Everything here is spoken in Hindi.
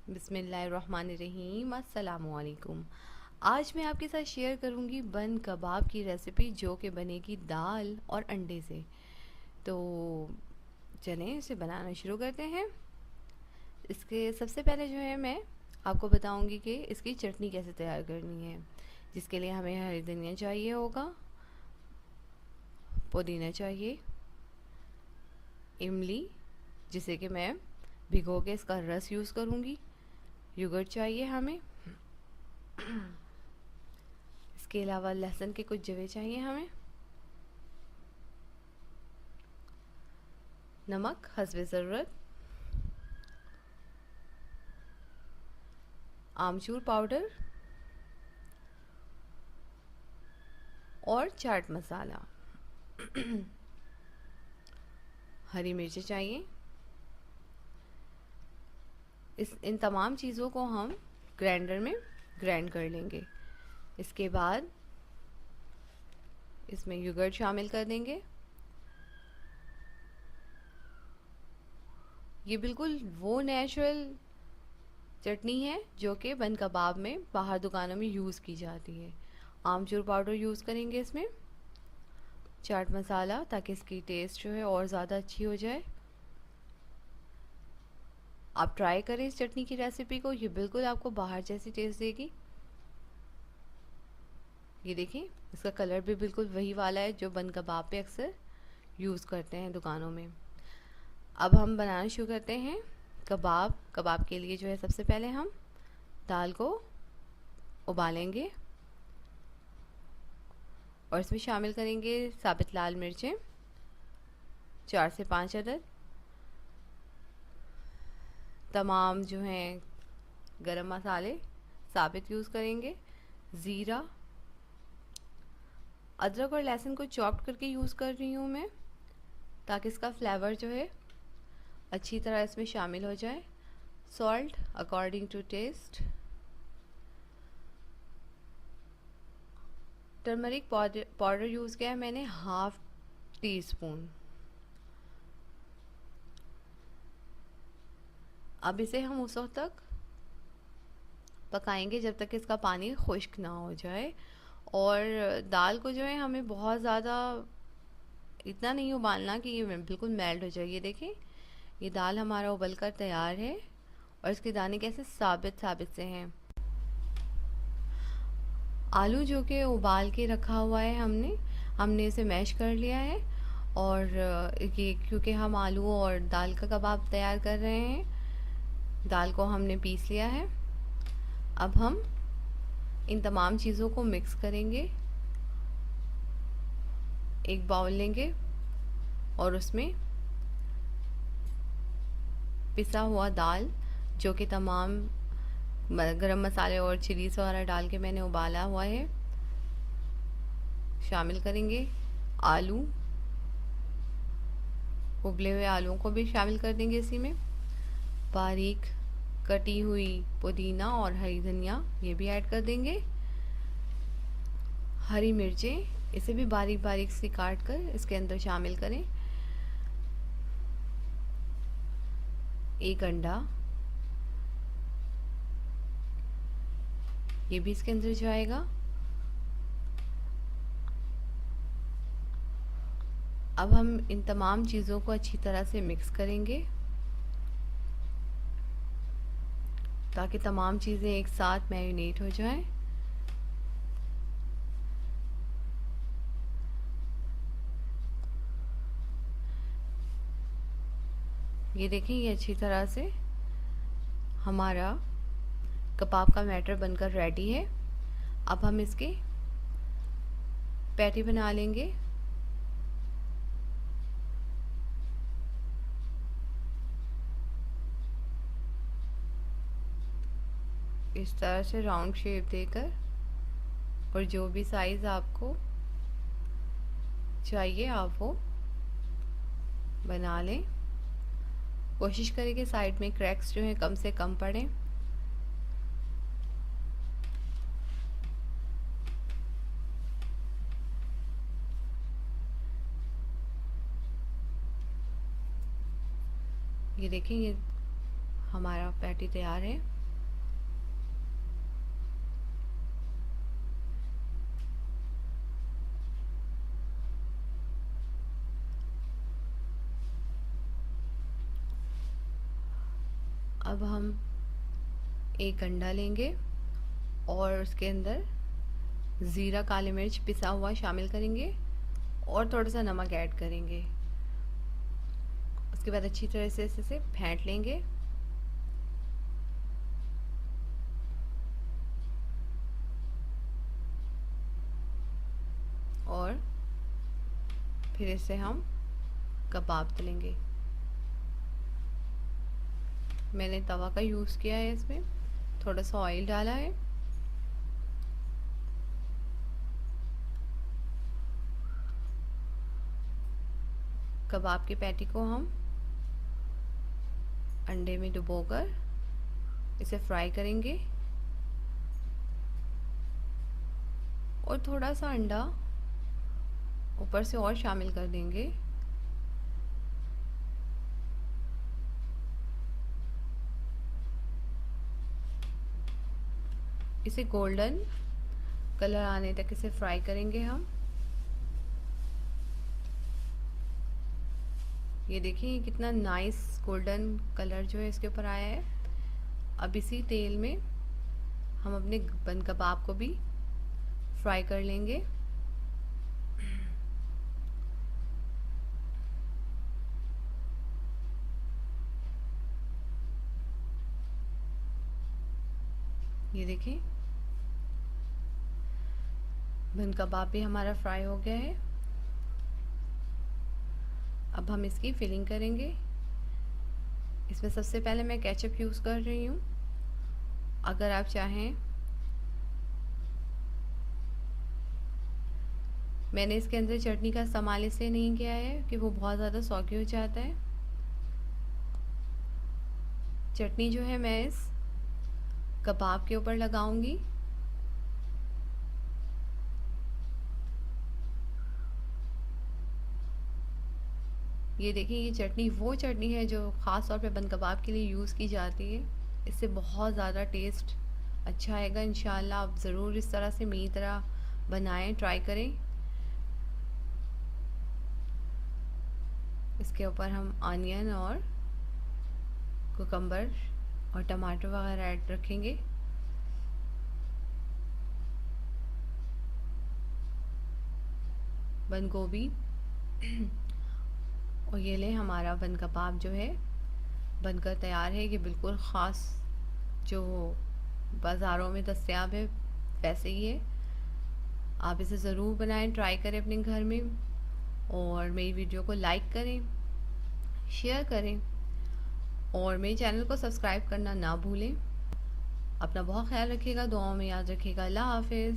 बिस्मिल्लाहिर्रहमानिर्रहीम। अस्सलामुअलैकुम। आज मैं आपके साथ शेयर करूंगी बन कबाब की रेसिपी, जो कि बनेगी दाल और अंडे से। तो चलें इसे बनाना शुरू करते हैं। इसके सबसे पहले जो है मैं आपको बताऊंगी कि इसकी चटनी कैसे तैयार करनी है, जिसके लिए हमें हरी धनिया चाहिए होगा, पुदीना चाहिए, इमली जिसे कि मैं भिगो के इसका रस यूज़ करूँगी, योगर्ट चाहिए हमें, इसके अलावा लहसुन के कुछ जवे चाहिए हमें, नमक हस्बे ज़रूरत, आमचूर पाउडर और चाट मसाला। हरी मिर्ची चाहिए। इन तमाम चीज़ों को हम ग्राइंडर में ग्राइंड कर लेंगे। इसके बाद इसमें योगर्ट शामिल कर देंगे। ये बिल्कुल वो नेचुरल चटनी है जो कि बन कबाब में बाहर दुकानों में यूज़ की जाती है। आमचूर पाउडर यूज़ करेंगे इसमें, चाट मसाला, ताकि इसकी टेस्ट जो है और ज़्यादा अच्छी हो जाए। आप ट्राई करें इस चटनी की रेसिपी को, ये बिल्कुल आपको बाहर जैसी टेस्ट देगी। ये देखिए, इसका कलर भी बिल्कुल वही वाला है जो बन कबाब पे अक्सर यूज़ करते हैं दुकानों में। अब हम बनाना शुरू करते हैं कबाब के लिए जो है सबसे पहले हम दाल को उबालेंगे और इसमें शामिल करेंगे साबित लाल मिर्चें 4 से 5 अदद, तमाम जो हैं गरम मसाले साबित यूज़ करेंगे, ज़ीरा, अदरक और लहसुन को चॉप करके यूज़ कर रही हूँ मैं, ताकि इसका फ्लेवर जो है अच्छी तरह इसमें शामिल हो जाए। Salt according to taste, turmeric powder use किया है मैंने हाफ टी स्पून। अब इसे हम उस वक्त तक पकाएंगे जब तक इसका पानी खुश्क ना हो जाए। और दाल को जो है हमें बहुत ज़्यादा इतना नहीं उबालना कि ये बिल्कुल मेल्ट हो जाए। ये देखिए, ये दाल हमारा उबल कर तैयार है और इसके दाने कैसे साबित साबित से हैं। आलू जो कि उबाल के रखा हुआ है हमने इसे मैश कर लिया है। और ये क्योंकि हम आलू और दाल का कबाब तैयार कर रहे हैं, दाल को हमने पीस लिया है। अब हम इन तमाम चीज़ों को मिक्स करेंगे। एक बाउल लेंगे और उसमें पिसा हुआ दाल, जो कि तमाम गरम मसाले और चिलीज वगैरह डाल के मैंने उबाला हुआ है, शामिल करेंगे। आलू, उबले हुए आलूओं को भी शामिल कर देंगे इसी में। बारीक कटी हुई पुदीना और हरी धनिया ये भी ऐड कर देंगे। हरी मिर्चें, इसे भी बारीक बारीक से काट कर इसके अंदर शामिल करें। एक अंडा, ये भी इसके अंदर जाएगा। अब हम इन तमाम चीज़ों को अच्छी तरह से मिक्स करेंगे ताकि तमाम चीज़ें एक साथ मैरिनेट हो जाएं। ये देखें, ये अच्छी तरह से हमारा कबाब का बैटर बनकर रेडी है। अब हम इसके पैटी बना लेंगे। इस तरह से राउंड शेप देकर, और जो भी साइज़ आपको चाहिए आप वो बना लें। कोशिश करें कि साइड में क्रैक्स जो हैं कम से कम पड़ें। ये देखें, ये हमारा पैटी तैयार है। अब हम एक अंडा लेंगे और उसके अंदर ज़ीरा काली मिर्च पिसा हुआ शामिल करेंगे और थोड़ा सा नमक ऐड करेंगे। उसके बाद अच्छी तरह से इसे फेंट लेंगे। और फिर इसे हम कबाब तलेंगे। मैंने तवा का यूज़ किया है, इसमें थोड़ा सा ऑयल डाला है। कबाब के पैटी को हम अंडे में डुबोकर इसे फ्राई करेंगे और थोड़ा सा अंडा ऊपर से और शामिल कर देंगे। इसे गोल्डन कलर आने तक इसे फ्राई करेंगे हम। ये देखिए कितना नाइस गोल्डन कलर जो है इसके ऊपर आया है। अब इसी तेल में हम अपने बंद कबाब को भी फ्राई कर लेंगे। ये देखिए बंद कबाब भी हमारा फ्राई हो गया है। अब हम इसकी फिलिंग करेंगे। इसमें सबसे पहले मैं केचप यूज़ कर रही हूँ। अगर आप चाहें, मैंने इसके अंदर चटनी का इस्तेमाल इसलिए नहीं किया है कि वो बहुत ज़्यादा सौगी हो जाता है। चटनी जो है मैं इस कबाब के ऊपर लगाऊंगी। ये देखिए ये चटनी वो चटनी है जो ख़ास तौर पे बंद कबाब के लिए यूज़ की जाती है। इससे बहुत ज़्यादा टेस्ट अच्छा आएगा इंशाल्लाह। आप ज़रूर इस तरह से मेरी तरह बनाएं, ट्राई करें। इसके ऊपर हम अनियन और कुकम्बर और टमाटर वगैरह ऐड रखेंगे। बंद गोभी और ये ले हमारा बंद कबाब जो है बनकर तैयार है। ये बिल्कुल ख़ास जो बाज़ारों में दस्तयाब है वैसे ही है। आप इसे ज़रूर बनाएं, ट्राई करें अपने घर में और मेरी वीडियो को लाइक करें, शेयर करें और मेरे चैनल को सब्सक्राइब करना ना भूलें। अपना बहुत ख्याल रखिएगा, दुआओं में याद रखिएगा। अल्लाह हाफिज़।